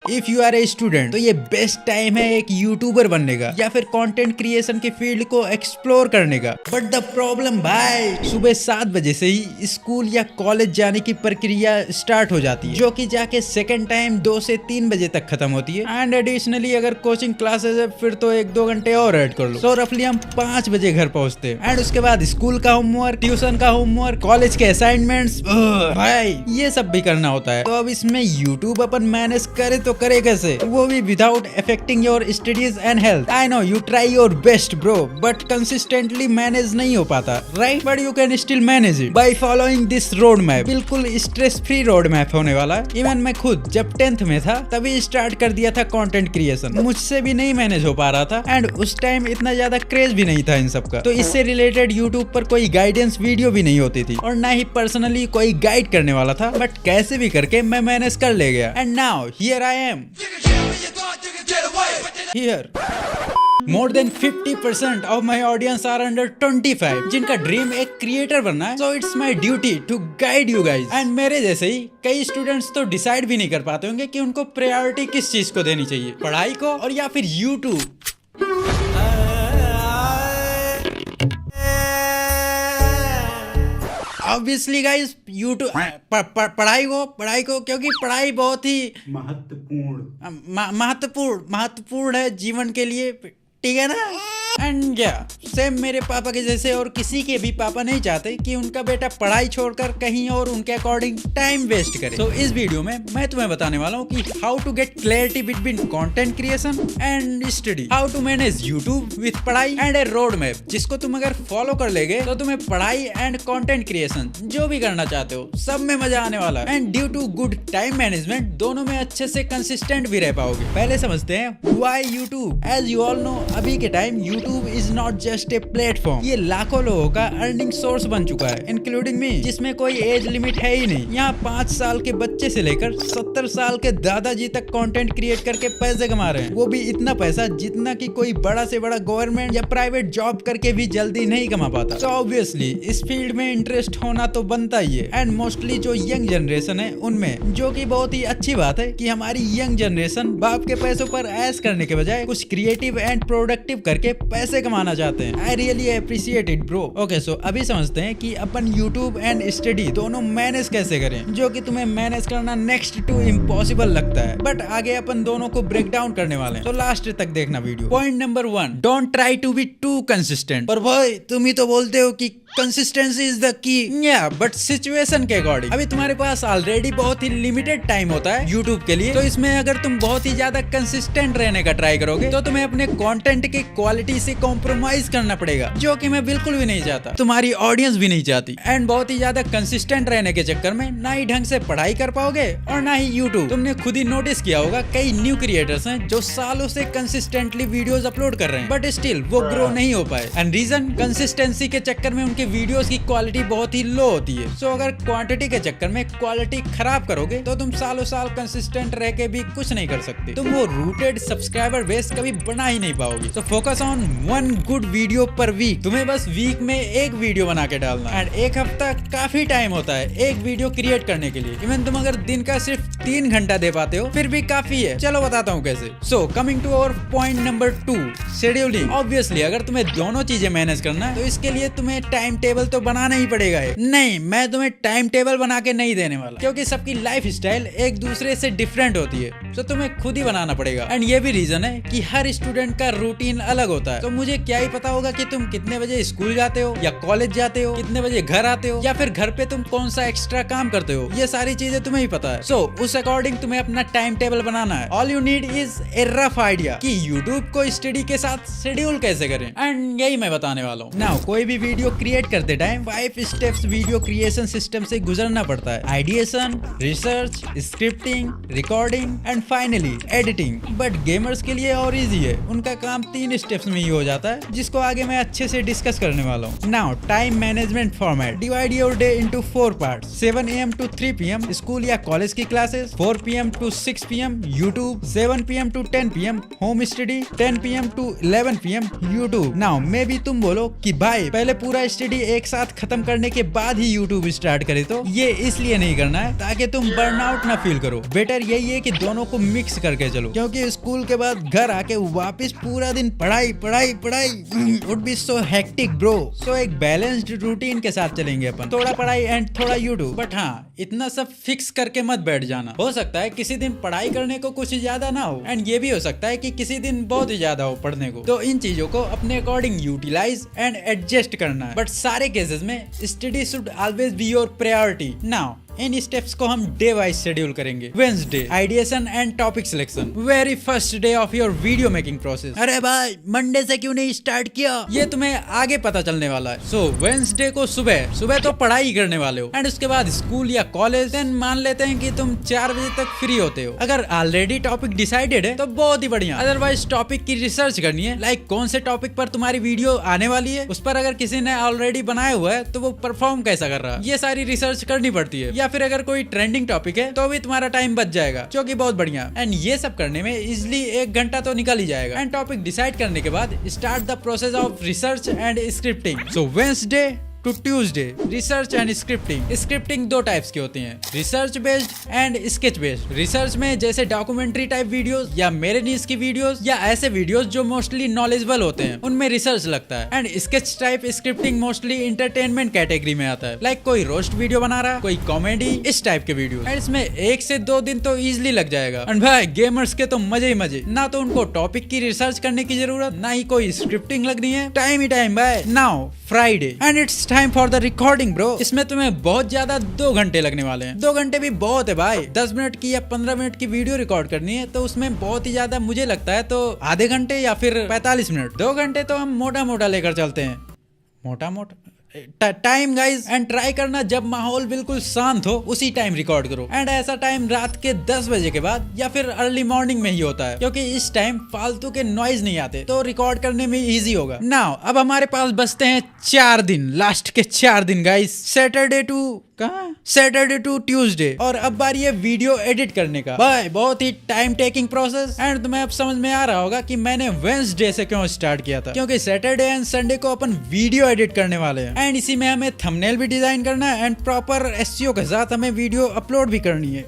If you are a student तो ये best time है एक यूट्यूबर बनने का या फिर कंटेंट क्रिएशन के फील्ड को एक्सप्लोर करने का। बट द प्रॉब्लम भाई, सुबह 7 बजे से ही स्कूल या कॉलेज जाने की प्रक्रिया स्टार्ट हो जाती है, जो कि जाके सेकंड टाइम 2 से 3 बजे तक खत्म होती है। एंड एडिशनली अगर कोचिंग क्लासेस है फिर तो 1-2 घंटे और ऐड कर लो। सो रफली हम 5 बजे घर पहुंचते हैं। एंड उसके बाद स्कूल का होमवर्क, ट्यूशन का होमवर्क, कॉलेज के असाइनमेंट्स, भाई ये सब भी करना होता है। तो अब इसमें यूट्यूब अपन मैनेज करे तो करे कैसे, वो भी without affecting your studies and health. I know you try your best bro, but consistently manage नहीं हो पाता, right? But you can still manage it by following this road map. बिल्कुल स्ट्रेस फ्री रोड मैप होने वाला है। Even मैं खुद जब 10th में था तभी स्टार्ट कर दिया था कंटेंट क्रिएशन। मुझसे भी नहीं मैनेज हो पा रहा था एंड उस टाइम इतना ज्यादा क्रेज भी नहीं था इन सब का। तो इससे रिलेटेड यूट्यूब पर कोई गाइडेंस वीडियो भी नहीं होती थी और ना ही पर्सनली कोई गाइड करने वाला था। बट कैसे भी करके मैं मैनेज कर ले गया। And now here I am here. More than 50% of my audience are under 25 जिनका ड्रीम एक क्रिएटर बनना है। So it's my duty to guide you guys। And मेरे जैसे ही कई स्टूडेंट्स तो डिसाइड भी नहीं कर पाते होंगे कि उनको प्रायोरिटी किस चीज को देनी चाहिए, पढ़ाई को और या फिर यूट्यूब। ऑब्वियसली गाइस यूट्यूब, पढ़ाई को क्योंकि पढ़ाई बहुत ही महत्वपूर्ण है जीवन के लिए, ठीक है ना? एंड सेम मेरे पापा के जैसे और किसी के भी पापा नहीं चाहते कि उनका बेटा पढ़ाई छोड़कर कहीं और उनके अकॉर्डिंग टाइम वेस्ट करे। तो इस वीडियो में मैं तुम्हें बताने वाला हूँ कि how to get clarity between content creation and study, how to manage YouTube with पढ़ाई एंड ए रोड मैप, जिसको तुम अगर फॉलो कर लेगे तो तुम्हें पढ़ाई एंड कंटेंट क्रिएशन जो भी करना चाहते हो सब में मजा आने वाला है। And due to good time management दोनों में अच्छे से कंसिस्टेंट भी रह पाओगे। पहले समझते हैं why YouTube. As you all know अभी के time YouTube is not just a platform, ये लाखों लोगों का अर्निंग सोर्स बन चुका है, इंक्लूडिंग मी, जिसमें कोई एज लिमिट है ही नहीं। यहाँ 5 साल के बच्चे से लेकर 70 साल के दादाजी तक कंटेंट क्रिएट करके पैसे कमा रहे हैं, वो भी इतना पैसा जितना कि कोई बड़ा से बड़ा गवर्नमेंट या प्राइवेट जॉब करके भी जल्दी नहीं कमा पाता। तो ऑब्वियसली इस फील्ड में इंटरेस्ट होना तो बनता ही है। एंड मोस्टली जो यंग जनरेशन है उनमें, जो कि बहुत ही अच्छी बात है कि हमारी यंग जनरेशन बाप के पैसों पर ऐश करने के बजाय कुछ क्रिएटिव एंड प्रोडक्टिव करके पैसे कमाना चाहते हैं। I really appreciate it bro. Okay so अभी समझते हैं कि अपन यूट्यूब एंड स्टडी दोनों मैनेज कैसे करें, जो कि तुम्हें मैनेज करना नेक्स्ट टू इम्पॉसिबल लगता है। बट आगे अपन दोनों को ब्रेक डाउन करने वाले हैं, तो लास्ट तक देखना video. Point number 1, don't try to be too consistent. पर भाई तुम ही तो बोलते हो कि कंसिस्टेंसी इज द की। या बट सिचुएशन के अकॉर्डिंग अभी तुम्हारे पास ऑलरेडी बहुत ही लिमिटेड टाइम होता है यूट्यूब के लिए। तो इसमें अगर तुम बहुत ही ज्यादा कंसिस्टेंट रहने का ट्राई करोगे तो तुम्हें अपने कंटेंट की क्वालिटी से कॉम्प्रोमाइज करना पड़ेगा, जो कि मैं बिल्कुल भी नहीं चाहता, तुम्हारी ऑडियंस भी नहीं चाहती। एंड बहुत ही ज्यादा कंसिस्टेंट रहने के चक्कर में ना ही ढंग से पढ़ाई कर पाओगे और ना ही यूट्यूब। तुमने खुद ही नोटिस किया होगा कई न्यू क्रिएटर्स हैं जो सालों से कंसिस्टेंटली वीडियोस अपलोड कर रहे हैं, बट स्टिल वो ग्रो नहीं हो पाए। एंड रीजन, कंसिस्टेंसी के चक्कर में उनके वीडियोस की क्वालिटी बहुत ही लो होती है। सो अगर क्वांटिटी के चक्कर में क्वालिटी खराब करोगे तो तुम सालों साल कंसिस्टेंट रह के भी कुछ नहीं कर सकते। तुम वो रूटेड सब्सक्राइबर बेस कभी बना ही नहीं पाओगे। So focus on 1 good video per week. तुम्हें बस वीक में 1 वीडियो बना के डालना। एंड 1 हफ्ता काफी टाइम होता है एक वीडियो क्रिएट करने के लिए। इवन तुम अगर दिन का सिर्फ 3 घंटा दे पाते हो फिर भी काफी है। चलो बताता हूँ कैसे। So coming to our point number 2, scheduling. Obviously अगर तुम्हें दोनों चीजें मैनेज करना है तो इसके लिए तुम्हें टाइम टेबल तो बनाना ही पड़ेगा। नहीं, मैं तुम्हें टाइम टेबल बना के नहीं देने वाला, क्योंकि सबकी लाइफ स्टाइल एक दूसरे से डिफरेंट होती है। तो तुम्हें खुद ही बनाना पड़ेगा। एंड ये भी रीजन है कि हर स्टूडेंट का रूटीन अलग होता है। तो मुझे क्या ही पता होगा कि तुम कितने बजे स्कूल जाते हो या कॉलेज जाते हो, कितने बजे घर आते हो, या फिर घर पे तुम कौन सा एक्स्ट्रा काम करते हो। ये सारी चीजें तुम्हें ही पता है। सो उस अकॉर्डिंग तुम्हें अपना टाइम टेबल बनाना है। All you need is a rough idea कि यूट्यूब को स्टडी के साथ शेड्यूल कैसे करें। एंड यही मैं बताने वाला हूँ। नाउ कोई भी वीडियो क्रिएट करते time 5 steps video creation system से गुजरना पड़ता है। Ideation, research, scripting, recording and finally editing. But gamers के लिए और इजी है, उनका काम 3 स्टेप्स में ही हो जाता है, जिसको आगे मैं अच्छे से डिस्कस करने वाला हूँ। Now time management format. Divide your day into 4 parts. 7 AM to 3 PM school या कॉलेज की classes, 4 PM to 6 PM YouTube, 7 PM to 10 PM home study, 10 PM to 11 PM YouTube. Now may भी तुम बोलो कि भाई पहले पूरा स्टडी स्टडी एक साथ खत्म करने के बाद ही यूट्यूब स्टार्ट करे। तो ये इसलिए नहीं करना है ताकि तुम बर्नआउट ना फील करो। बेटर यही है कि दोनों को मिक्स करके चलो, क्योंकि स्कूल के बाद घर आके वापस पूरा दिन पढ़ाई पढ़ाई पढ़ाई would be so hectic bro. So एक बैलेंस्ड रूटीन के साथ चलेंगे अपन, थोड़ा पढ़ाई एंड थोड़ा यूट्यूब। बट हाँ, इतना सब फिक्स करके मत बैठ जाना। हो सकता है किसी दिन पढ़ाई करने को कुछ ज्यादा ना हो, एंड ये भी हो सकता है कि किसी दिन बहुत ही ज्यादा हो पढ़ने को। तो इन चीजों को अपने अकॉर्डिंग यूटिलाइज एंड एडजस्ट करना है। बट सारे केसेस में study should always be your priority. Now in steps को हम डे वाइज शेड्यूल करेंगे। Wednesday, ideation and topic selection, very first day of your video making process. अरे भाई, Monday से क्यों नहीं स्टार्ट किया, ये तुम्हें आगे पता चलने वाला है। सो वेंसडे को सुबह सुबह तो पढ़ाई करने वाले हो, एंड उसके बाद स्कूल या कॉलेज। देन मान लेते हैं कि तुम 4 बजे तक फ्री होते हो। अगर ऑलरेडी टॉपिक डिसाइडेड है तो बहुत ही बढ़िया। अदरवाइज टॉपिक की रिसर्च करनी है, लाइक कौन से टॉपिक पर तुम्हारी वीडियो आने वाली है, उस पर अगर किसी ने ऑलरेडी बनाया हुआ है तो वो परफॉर्म कैसा कर रहा है, ये सारी रिसर्च करनी पड़ती है। या फिर अगर कोई ट्रेंडिंग टॉपिक है तो भी तुम्हारा टाइम बच जाएगा, जो कि बहुत बढ़िया। एंड ये सब करने में इजिली 1 घंटा तो निकल ही जाएगा। एंड टॉपिक डिसाइड करने के बाद start the process of research and scripting. So Wednesday to Tuesday, research and scripting. Scripting 2 types की होती हैं, research based and sketch based. Research में जैसे डॉक्यूमेंट्री टाइप वीडियोस या मेरे नीज की वीडियोस या ऐसे वीडियोस जो मोस्टली नॉलेजेबल होते हैं, उनमें रिसर्च लगता है। And sketch type scripting mostly entertainment category में आता है, लाइक कोई रोस्ट वीडियो बना रहा, कोई कॉमेडी, इस टाइप के वीडियो। एंड इसमें 1 से 2 दिन तो इजिली लग जाएगा। एंड भाई, गेमर्स के तो मजे ही मजे, ना तो उनको टॉपिक की रिसर्च करने की जरूरत, ना ही कोई स्क्रिप्टिंग लगनी है। टाइम ही टाइम भाई। Now Friday and it's time for the recording bro. इसमें तुम्हें बहुत ज्यादा 2 घंटे लगने वाले हैं। 2 घंटे भी बहुत है भाई। 10 मिनट की या 15 मिनट की वीडियो रिकॉर्ड करनी है तो उसमें बहुत ही ज्यादा मुझे लगता है तो आधे घंटे या फिर 45 मिनट। 2 घंटे तो हम मोटा मोटा लेकर चलते हैं, मोटा मोटा टाइम गाइज। एंड ट्राई करना जब माहौल बिल्कुल शांत हो उसी टाइम रिकॉर्ड करो। एंड ऐसा टाइम रात के 10 बजे के बाद या फिर अर्ली मॉर्निंग में ही होता है, क्योंकि इस टाइम फालतू के नॉइज नहीं आते, तो रिकॉर्ड करने में इजी होगा। नाउ अब हमारे पास बचते हैं 4 दिन, लास्ट के 4 दिन गाइज। Saturday to Tuesday. और अब बारी है वीडियो एडिट करने का। भाई बहुत ही टाइम टेकिंग प्रोसेस। एंड तुम्हें अब समझ में आ रहा होगा कि मैंने वेंसडे से क्यों स्टार्ट किया था, क्योंकि सैटरडे एंड संडे को अपन वीडियो एडिट करने वाले हैं। एंड इसी में हमें थंबनेल भी डिजाइन करना है एंड प्रॉपर एसईओ के साथ हमें वीडियो अपलोड भी करनी है।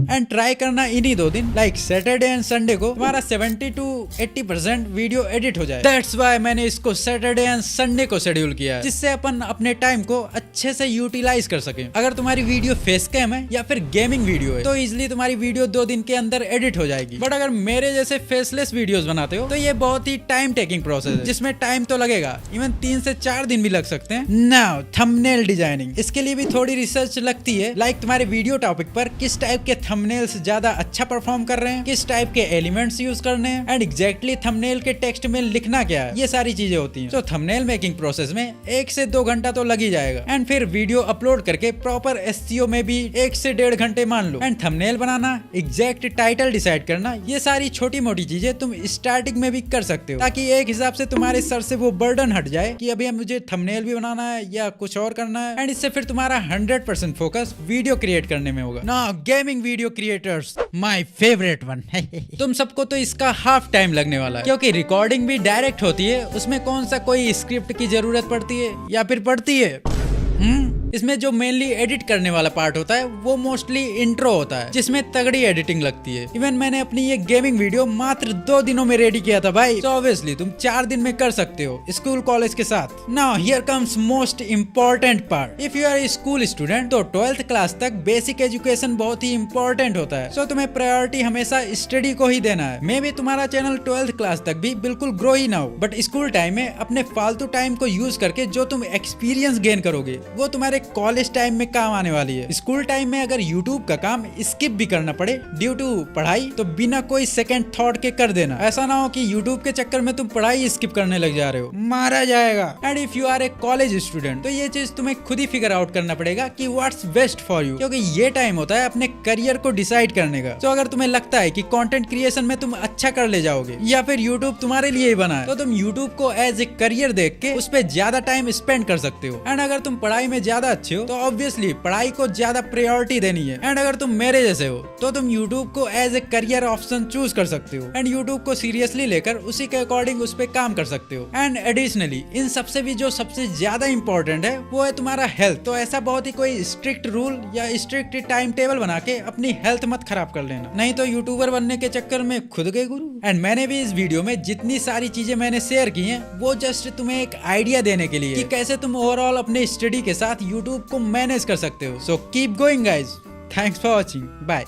एंड ट्राई करना इन्हीं 2 दिन, लाइक सैटरडे एंड संडे को हमारा 70 to 80% वीडियो एडिट हो जाए। दैट्स व्हाई मैंने इसको सैटरडे एंड संडे को शेड्यूल किया है, जिससे अपन अपने टाइम को अच्छे से यूटिलाइज कर सके। अगर तुम्हारी वीडियो फेस कैम है या फिर गेमिंग वीडियो है तो इजिली तुम्हारी वीडियो 2 दिन के अंदर एडिट हो जाएगी। बट अगर मेरे जैसे फेसलेस वीडियोस बनाते हो तो ये बहुत ही टाइम टेकिंग प्रोसेस है, जिसमें टाइम तो लगेगा, इवन 3 से 4 दिन भी लग सकते हैं। नाउ थंबनेल डिजाइनिंग, इसके लिए भी थोड़ी रिसर्च लगती है, लाइक तुम्हारे वीडियो टॉपिक पर किस टाइप के थंबनेल्स ज्यादा अच्छा परफॉर्म कर रहे हैं, किस टाइप के एलिमेंट्स यूज करने हैं, एंड एग्जैक्टली थंबनेल के टेक्स्ट में लिखना क्या है, ये सारी चीजें होती हैं। तो थंबनेल मेकिंग प्रोसेस में 1 से 2 घंटा तो लग ही जाएगा। एंड फिर वीडियो अपलोड करके प्रॉपर एसईओ में भी 1 से 1.5 घंटे मान लो। एंड थंबनेल बनाना, एग्जैक्ट टाइटल डिसाइड करना, ये सारी छोटी मोटी चीजें तुम स्टार्टिंग में भी कर सकते हो, ताकि एक हिसाब से तुम्हारे सर से वो बर्डन हट जाए कि अभी मुझे थंबनेल भी बनाना है या कुछ और करना है। एंड इससे फिर तुम्हारा 100% फोकस वीडियो क्रिएट करने में होगा। ना gaming video creators, my favourite one. तुम सबको तो इसका हाफ टाइम लगने वाला है, क्योंकि रिकॉर्डिंग भी डायरेक्ट होती है, उसमें कौन सा कोई स्क्रिप्ट की जरूरत पड़ती है या फिर पड़ती है। इसमें जो मेनली एडिट करने वाला पार्ट होता है वो मोस्टली इंट्रो होता है, जिसमें तगड़ी एडिटिंग लगती है। इवन मैंने अपनी ये गेमिंग वीडियो मात्र 2 दिनों में रेडी किया था भाई। तो ऑब्वियसली तुम 4 दिन में कर सकते हो स्कूल कॉलेज के साथ। Now here comes most important part. If you are a school student तो 12th क्लास तक बेसिक एजुकेशन बहुत ही इम्पोर्टेंट होता है। सो तुम्हें प्रायोरिटी हमेशा स्टडी को ही देना है। मे भी तुम्हारा चैनल 12th क्लास तक भी बिल्कुल ग्रो ही ना हो, बट स्कूल टाइम में अपने फालतू टाइम को यूज करके जो तुम एक्सपीरियंस गेन करोगे वो तुम्हारे कॉलेज टाइम में काम आने वाली है। स्कूल टाइम में अगर यूट्यूब का काम स्किप भी करना पड़े ड्यू टू पढ़ाई तो बिना कोई सेकंड थॉट के कर देना। ऐसा ना हो कि यूट्यूब के चक्कर में तुम पढ़ाई स्किप करने लग जा रहे हो, मारा जाएगा। And if you are a college student तो ये चीज तुम्हें खुद ही फिगर आउट करना पड़ेगा कि व्हाट्स बेस्ट फॉर यू, क्योंकि ये टाइम होता है अपने करियर को डिसाइड करने का। तो अगर तुम्हें लगता है कि कंटेंट क्रिएशन में तुम अच्छा कर ले जाओगे या फिर यूट्यूब तुम्हारे लिए ही बना है, तो तुम यूट्यूब को एज ए करियर देख के उस पर ज्यादा टाइम स्पेंड कर सकते हो। एंड अगर तुम पढ़ाई में ज्यादा अच्छे हो तो ऑब्वियसली पढ़ाई को ज्यादा प्रायोरिटी देनी है। एंड अगर तुम मेरे जैसे हो तो तुम यूट्यूब को as a career option choose कर सकते हो एंड यूट्यूब को सीरियसली लेकर उसी के अकॉर्डिंग उस पर काम कर सकते हो। एंड एडिशनली इन सबसे भी जो सबसे ज्यादा इंपॉर्टेंट है वो है तुम्हारा हेल्थ। तो ऐसा बहुत ही कोई स्ट्रिक्ट रूल या स्ट्रिक्ट टाइम टेबल बना के अपनी हेल्थ मत खराब कर लेना, नहीं तो यूट्यूबर बनने के चक्कर में खुद गए गुरु। एंड मैंने भी इस वीडियो में जितनी सारी चीजें मैंने शेयर की हैं वो जस्ट तुम्हें एक आइडिया देने के लिए कि कैसे तुम ओवरऑल अपने स्टडी के साथ यूट्यूब को मैनेज कर सकते हो। So keep going guys, thanks for watching, bye.